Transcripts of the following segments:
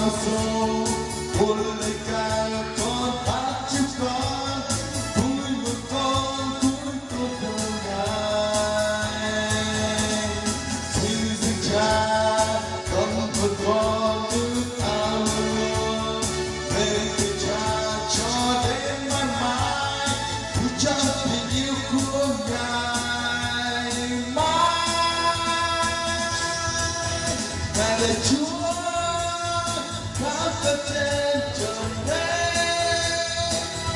sâu một lời ca con hát chúc con vui mừng con vui tốt hơn ngài xin dâng cha con vượt con ước ao luôn về từ cha cho đến mãi mãi vui trong tình yêu của ngài mãi ngài là Chúa khắp các trên trần thế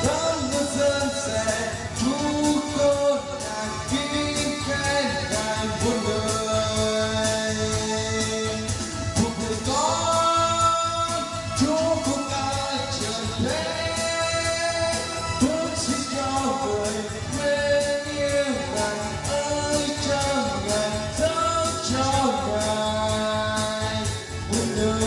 con nhân dân sẽ chúng con đàn kính khen ngài muôn đời cuộc đời con Chúa không ai trần thế tôi xin cho người quên yêu ngài ơi cho ngài dâng cho ngài muôn đời.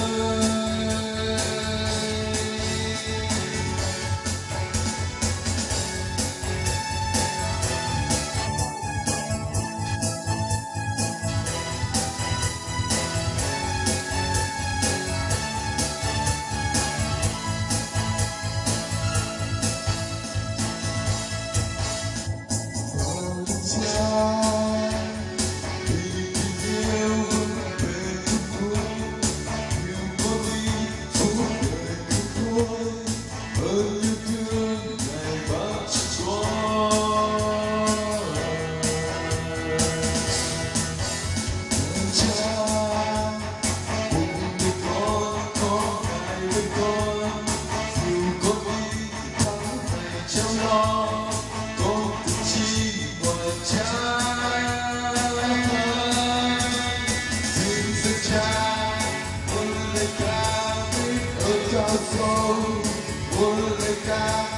One